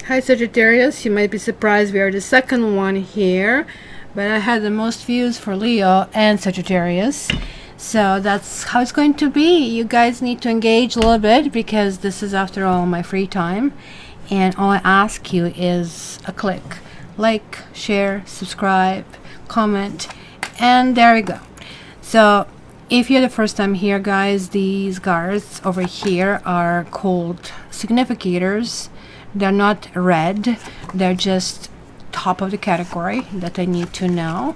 Hi Sagittarius, you might be surprised we are the second one here, but I had the most views for Leo and Sagittarius, so that's how it's going to be. You guys need to engage a little bit because this is after all my free time, and all I ask you is a click, like, share, subscribe, comment, and there we go. So if you're the first time here, guys, these cards over here are called significators. They're not red, they're just top of the category that I need to know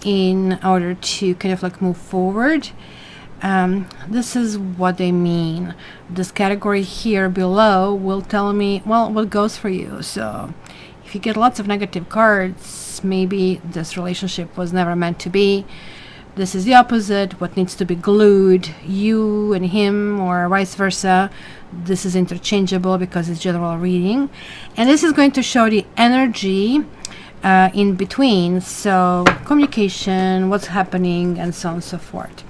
in order to kind of like move forward. This is what they mean. This category here below will tell me, well, what goes for you. So if you get lots of negative cards, maybe this relationship was never meant to be. This is the opposite, what needs to be glued, you and him, or vice versa. This is interchangeable because it's general reading. And this is going to show the energy in between, so communication, what's happening, and so on and so forth.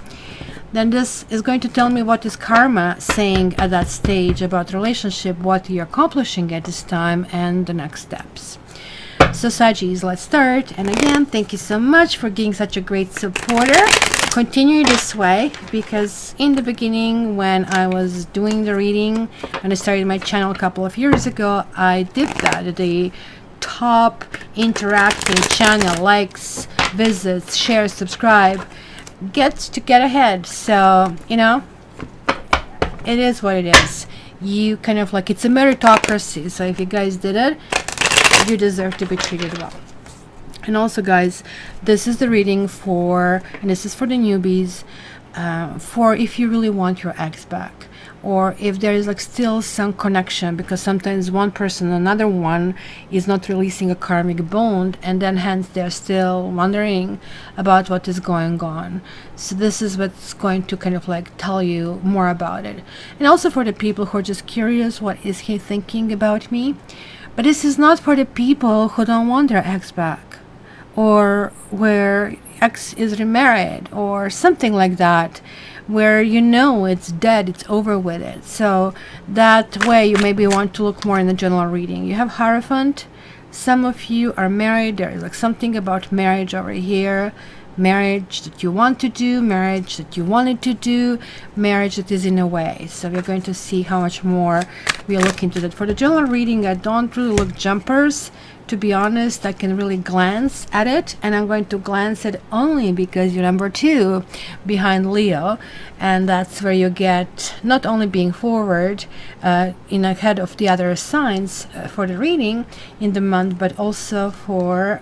Then this is going to tell me what is karma saying at that stage about relationship, what you're accomplishing at this time, and the next steps. So Saggies, let's start. And again, thank you so much for being such a great supporter. Continue this way, because in the beginning when I was doing the reading, when I started my channel a couple of years ago, I did that. The top interacting channel, likes, visits, shares, subscribe, gets to get ahead. So, you know, it is what it is. You kind of like, it's a meritocracy. So if you guys did it, you deserve to be treated well. And also, guys, this is the reading for, and this is for the newbies, for if you really want your ex back, or if there is like still some connection, because sometimes one person, another one is not releasing a karmic bond, and then hence they're still wondering about what is going on. So this is what's going to kind of like tell you more about it. And also for the people who are just curious, what is he thinking about me? But this is not for the people who don't want their ex back, or where ex is remarried, or something like that, where you know it's dead, it's over with it. So that way you maybe want to look more in the general reading. You have Hierophant. Some of you are married. There is like something about marriage over here. Marriage that you want to do, marriage that you wanted to do, marriage that is in a way. So we're going to see how much more we'll look into that. For the general reading, I don't really look jumpers. To be honest, I can really glance at it, and I'm going to glance at only because you're number 2 behind Leo, and that's where you get not only being forward in ahead of the other signs for the reading in the month, but also for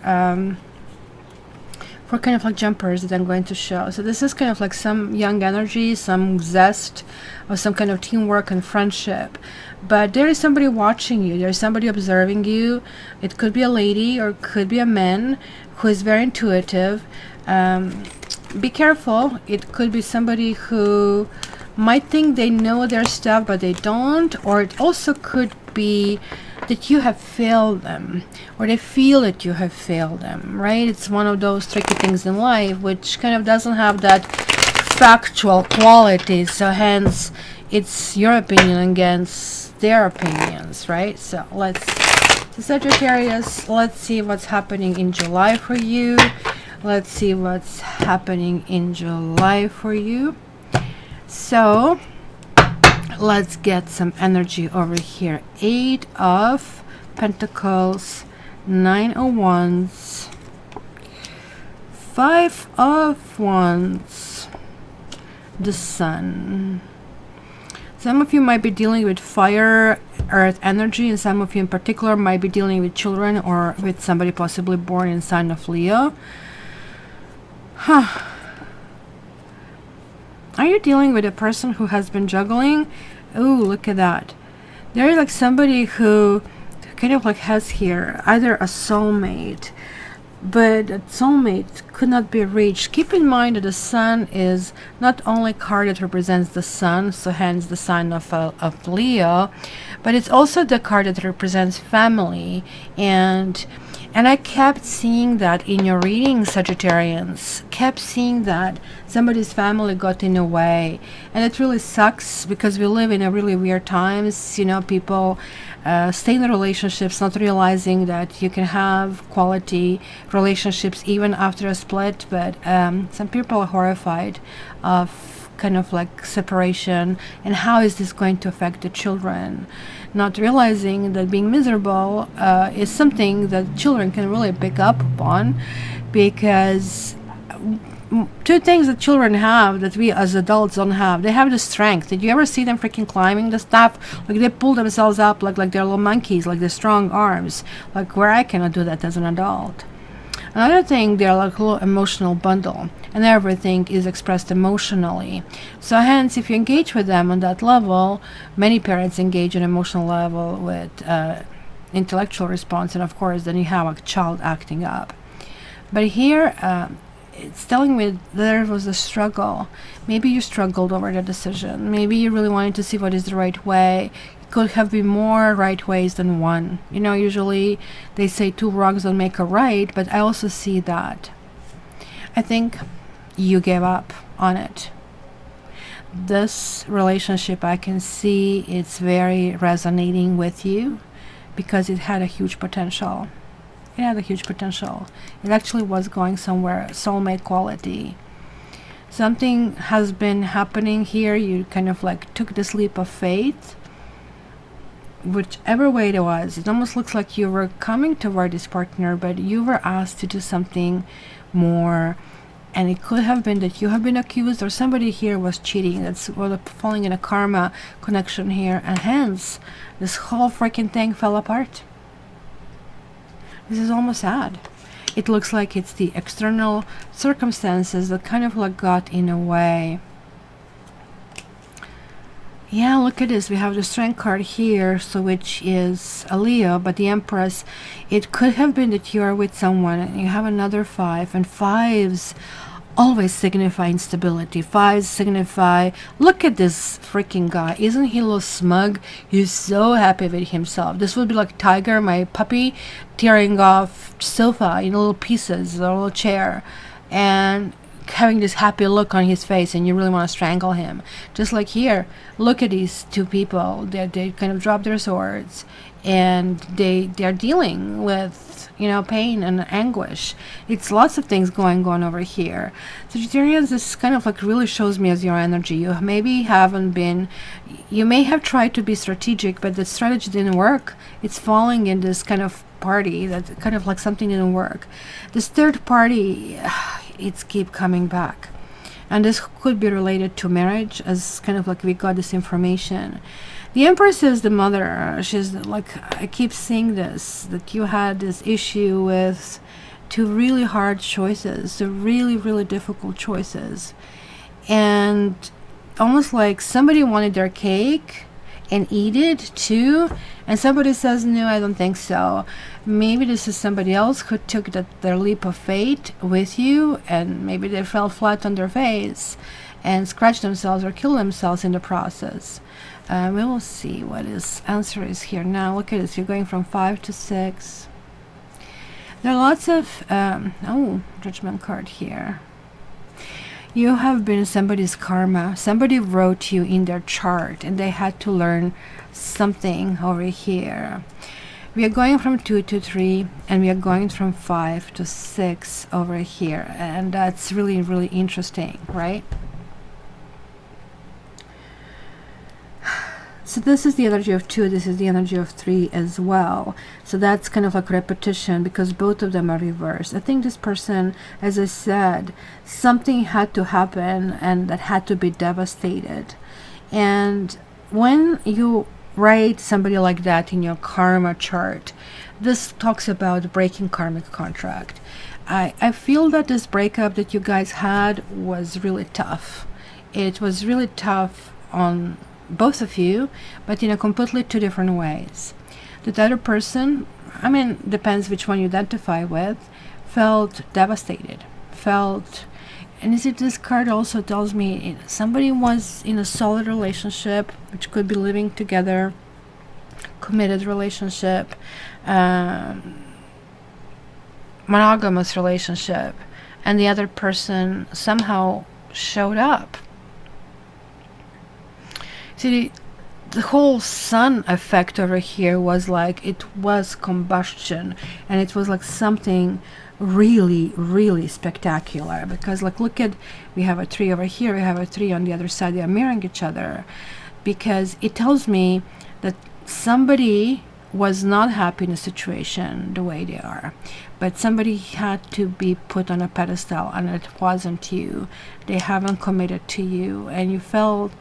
kind of like jumpers that I'm going to show. So this is kind of like some young energy, some zest, or some kind of teamwork and friendship. But there is somebody watching you, there is somebody observing you. It could be a lady or it could be a man who is very intuitive. Be careful, it could be somebody who might think they know their stuff but they don't, or it also could be that you have failed them, or they feel that you have failed them, right? It's one of those tricky things in life which kind of doesn't have that factual quality, so hence it's your opinion against their opinions, right? So Sagittarius, let's see what's happening in July for you. Let's see what's happening in July for you. So let's get some energy over here. 8 of Pentacles, 9 of Wands, 5 of Wands, the Sun. Some of you might be dealing with fire, earth energy, and some of you in particular might be dealing with children or with somebody possibly born in sign of Leo. Are you dealing with a person who has been juggling? Oh, look at that. There is like somebody who kind of like has here either a soulmate, but a soulmate could not be reached. Keep in mind that the sun is not only a card that represents the sun, so hence the sign of Leo, but it's also the card that represents family. And I kept seeing that in your reading, Sagittarians. Kept seeing that somebody's family got in the way. And it really sucks because we live in a really weird times. You know, people stay in relationships not realizing that you can have quality relationships even after a split. But some people are horrified of kind of like separation and how is this going to affect the children, not realizing that being miserable is something that children can really pick up upon, because two things that children have that we as adults don't have. They have the strength. Did you ever see them freaking climbing the stuff? Like they pull themselves up like they're little monkeys, like the strong arms, like where I cannot do that as an adult. Another thing, they're like a little emotional bundle, and everything is expressed emotionally. So hence, if you engage with them on that level, many parents engage on emotional level with intellectual response, and of course, then you have a child acting up. But here, it's telling me there was a struggle. Maybe you struggled over the decision. Maybe you really wanted to see what is the right way. Could have been more right ways than one. You know, usually they say two wrongs don't make a right, but I also see that. I think you gave up on it. This relationship, I can see it's very resonating with you because it had a huge potential. It had a huge potential. It actually was going somewhere, soulmate quality. Something has been happening here. You kind of like took this leap of faith. Whichever way it was, it almost looks like you were coming toward this partner, but you were asked to do something more. And it could have been that you have been accused or somebody here was cheating. That's falling in a karma connection here. And hence, this whole freaking thing fell apart. This is almost sad. It looks like it's the external circumstances that kind of like got in a way. Yeah, look at this. We have the Strength card here, so which is a Leo, but the Empress. It could have been that you are with someone and you have another 5, and 5s always signify instability. 5s signify, look at this freaking guy. Isn't he a little smug? He's so happy with himself. This would be like Tiger, my puppy, tearing off sofa in little pieces, a little chair, and having this happy look on his face, and you really want to strangle him. Just like here, look at these two people. They kind of drop their swords, and they're dealing with, you know, pain and anguish. It's lots of things going on over here. Sagittarius, this kind of like really shows me as your energy. You maybe haven't been, you may have tried to be strategic, but the strategy didn't work. It's falling in this kind of party that kind of like something didn't work. This third party, it's keep coming back, and this could be related to marriage, as kind of like we got this information. The Empress is the mother. She's like, I keep seeing this, that you had this issue with two really hard choices, two really difficult choices, and almost like somebody wanted their cake and eat it too, and somebody says, no, I don't think so. Maybe this is somebody else who took their leap of faith with you, and maybe they fell flat on their face and scratched themselves or killed themselves in the process. We will see what his answer is here. Now look at this. You're going from 5 to 6. There are lots of Judgment card here. You have been somebody's karma. Somebody wrote you in their chart and they had to learn something over here. We are going from 2 to 3, and we are going from 5 to 6 over here, and that's really interesting, right? So this is the energy of 2, this is the energy of 3 as well. So that's kind of like repetition because both of them are reversed. I think this person, as I said, something had to happen and that had to be devastated. And when you write somebody like that in your karma chart, this talks about breaking karmic contract. I feel that this breakup that you guys had was really tough. It was really tough on both of you, but in a completely 2 different ways. The other person, I mean, depends which one you identify with, felt devastated, felt. And you see, this card also tells me somebody was in a solid relationship, which could be living together, committed relationship, monogamous relationship, and the other person somehow showed up. See, the whole sun effect over here was like, it was combustion, and it was like something really, really spectacular, because like, look at, we have a 3 over here, we have a 3 on the other side, they are mirroring each other, because it tells me that somebody was not happy in a situation the way they are, but somebody had to be put on a pedestal, and it wasn't you. They haven't committed to you, and you felt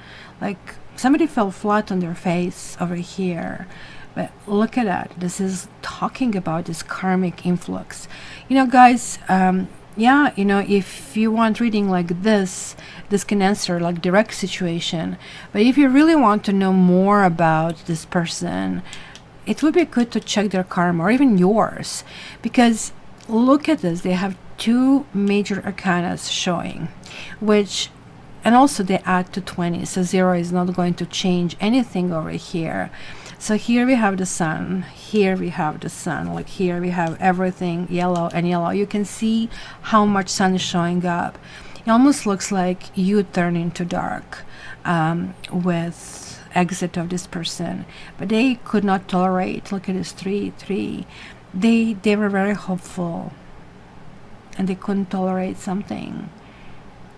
like somebody fell flat on their face over here. But look at that. This is talking about this karmic influx. You know, guys, yeah, you know, if you want reading like this can answer like direct situation. But if you really want to know more about this person, it would be good to check their karma, or even yours, because look at this. They have 2 major arcanas showing, which, and also they add to 20, so 0 is not going to change anything over here. So here we have the sun, here we have the sun, like here we have everything yellow and yellow. You can see how much sun is showing up. It almost looks like you turn into dark with exit of this person, but they could not tolerate. Look at this 3. They were very hopeful, and they couldn't tolerate something.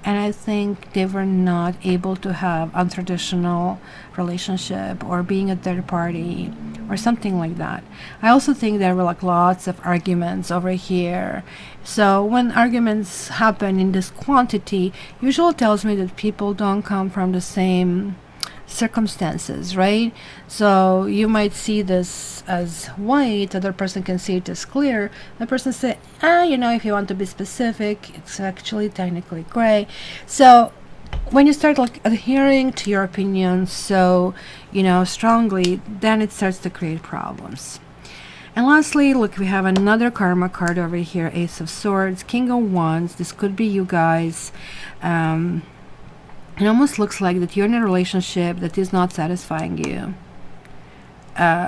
And I think they were not able to have untraditional relationship, or being a third party, or something like that. I also think there were like lots of arguments over here. So when arguments happen in this quantity, usually tells me that people don't come from the same circumstances, right? So you might see this as white, other person can see it as clear. The person say, you know, if you want to be specific, it's actually technically gray. So when you start like adhering to your opinion so, you know, strongly, then it starts to create problems. And lastly, look, we have another karma card over here, Ace of Swords, King of Wands. This could be you guys. It almost looks like that you're in a relationship that is not satisfying you.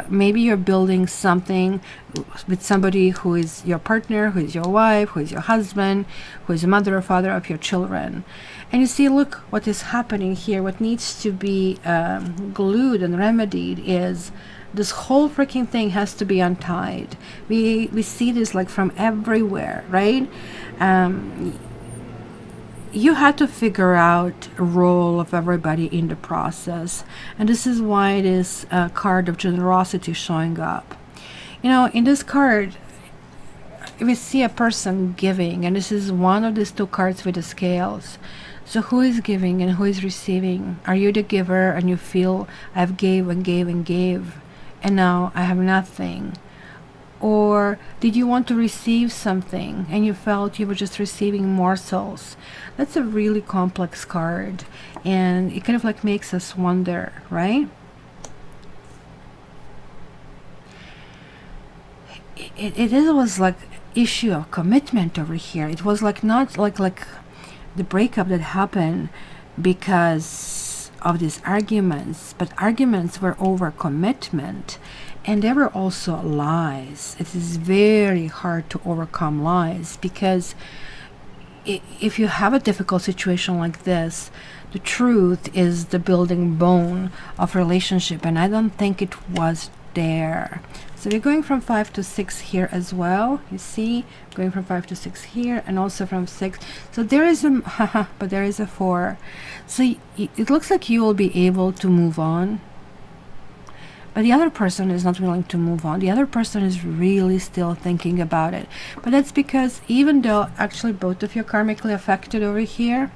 Maybe you're building something with somebody who is your partner, who is your wife, who is your husband, who is the mother or father of your children. And you see, look what is happening here. What needs to be glued and remedied is this whole freaking thing has to be untied. We see this like from everywhere, right? You had to figure out a role of everybody in the process, and this is why it is a card of generosity showing up. You know, in this card we see a person giving, and this is one of these 2 cards with the scales. So who is giving and who is receiving? Are you the giver and you feel I've gave and gave and gave, and now I have nothing? Or did you want to receive something and you felt you were just receiving morsels? That's a really complex card, and it kind of like makes us wonder, right? It was like issue of commitment over here. It was like not like the breakup that happened because of these arguments, but arguments were over commitment. And there were also lies. It is very hard to overcome lies, because if you have a difficult situation like this, the truth is the building bone of relationship, and I don't think it was there. So we're going from 5 to 6 here as well. You see, going from 5 to 6 here, and also from 6. So there is a but there is a 4. So it looks like you will be able to move on. But the other person is not willing to move on. The other person is really still thinking about it. But that's because even though actually both of you are karmically affected over here,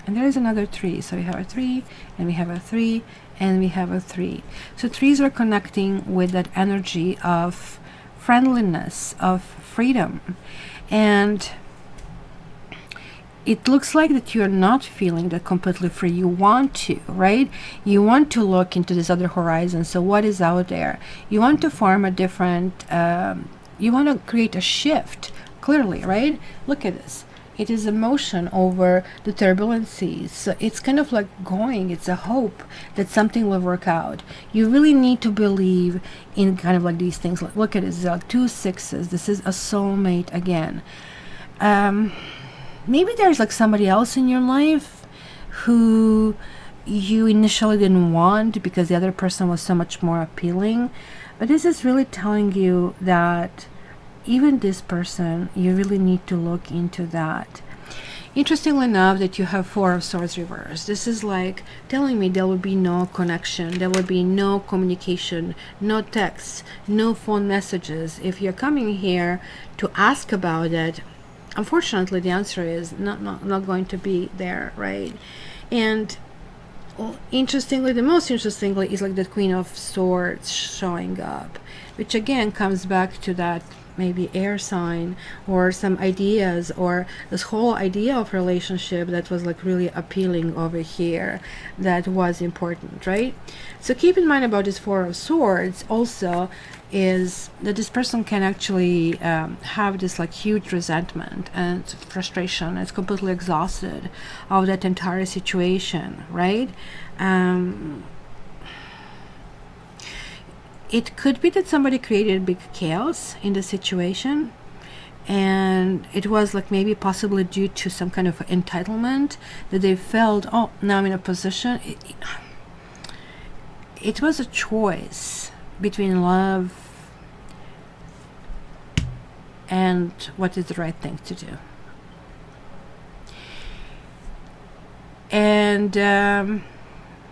and there is another 3. So we have a 3, and we have a 3, and we have a 3. So 3s are connecting with that energy of friendliness, of freedom. And it looks like that you're not feeling that completely free. You want to, right? You want to look into this other horizon. So what is out there? You want to form a different, you want to create a shift, clearly, right? Look at this. It is emotion over the turbulences. So it's kind of like going, it's a hope that something will work out. You really need to believe in kind of like these things. Like, look at it, 2 6s. This is a soulmate again. Maybe there's like somebody else in your life who you initially didn't want because the other person was so much more appealing. But this is really telling you that even this person, you really need to look into that. Interestingly enough, that you have 4 of Swords reversed. This is like telling me there will be no connection, there will be no communication, no texts, no phone messages. If you're coming here to ask about it, unfortunately the answer is not going to be there, right? And interestingly, the most interestingly is like the Queen of Swords showing up, which again comes back to that maybe air sign or some ideas, or this whole idea of relationship that was like really appealing over here, that was important, right? So keep in mind about this 4 of Swords also is that this person can actually have this like huge resentment and frustration. It's completely exhausted of that entire situation, right? It could be that somebody created big chaos in the situation, and it was like maybe possibly due to some kind of entitlement that they felt, oh, now I'm in a position. It was a choice between love and what is the right thing to do. And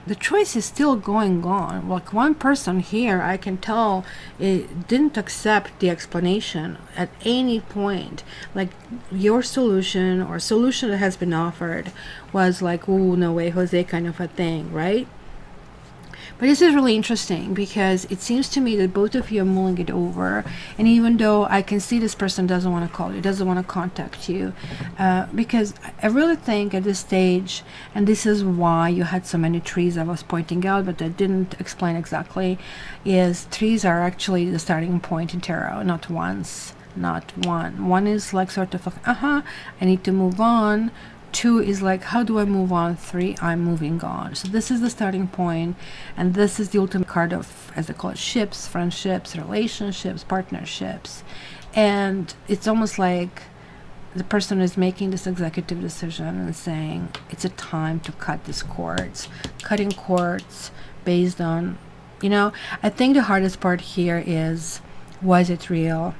the choice is still going on. Like one person here, I can tell, it didn't accept the explanation at any point. Like your solution or solution that has been offered was like, oh, no way, Jose, kind of a thing, right? But this is really interesting because it seems to me that both of you are mulling it over. And even though I can see this person doesn't want to call you, doesn't want to contact you, because I really think at this stage, and this is why you had so many trees I was pointing out, but I didn't explain exactly, is trees are actually the starting point in tarot, not once, not one. One is like sort of like, I need to move on. 2 is like, how do I move on? 3, I'm moving on. So this is the starting point, and this is the ultimate card of, as they call it, ships, friendships, relationships, partnerships. And it's almost like the person is making this executive decision and saying it's a time to cut these cords, cutting cords based on, I think the hardest part here is, was it real?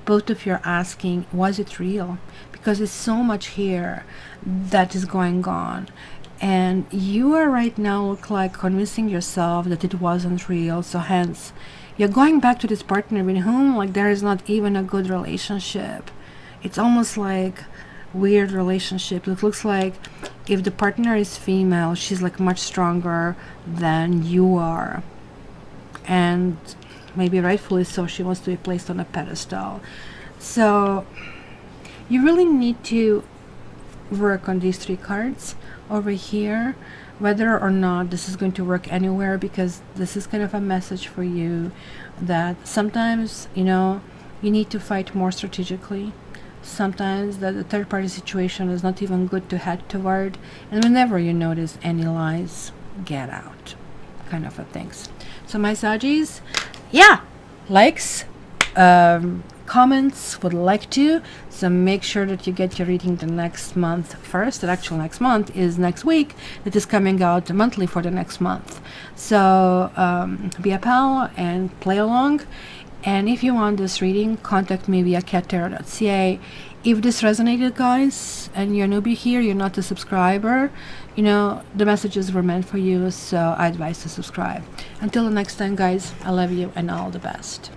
Both of you are asking, was it real? Because there's so much here that is going on, and you are right now look like convincing yourself that it wasn't real. So hence you're going back to this partner with whom like there is not even a good relationship. It's almost like weird relationship. It looks like if the partner is female, she's like much stronger than you are, and maybe rightfully so, she wants to be placed on a pedestal. So you really need to work on these 3 cards over here, whether or not this is going to work anywhere, because this is kind of a message for you that sometimes, you need to fight more strategically. Sometimes that the third party situation is not even good to head toward, and whenever you notice any lies, get out, kind of a things. So my Sagis, likes, comments, would like to. So make sure that you get your reading the next month first. The actual next month is next week. It is coming out monthly for the next month. So be a pal and play along. And if you want this reading, contact me via cattarot.ca. If this resonated, guys, and you're a newbie here, you're not a subscriber, the messages were meant for you, so I advise to subscribe. Until the next time, guys, I love you and all the best.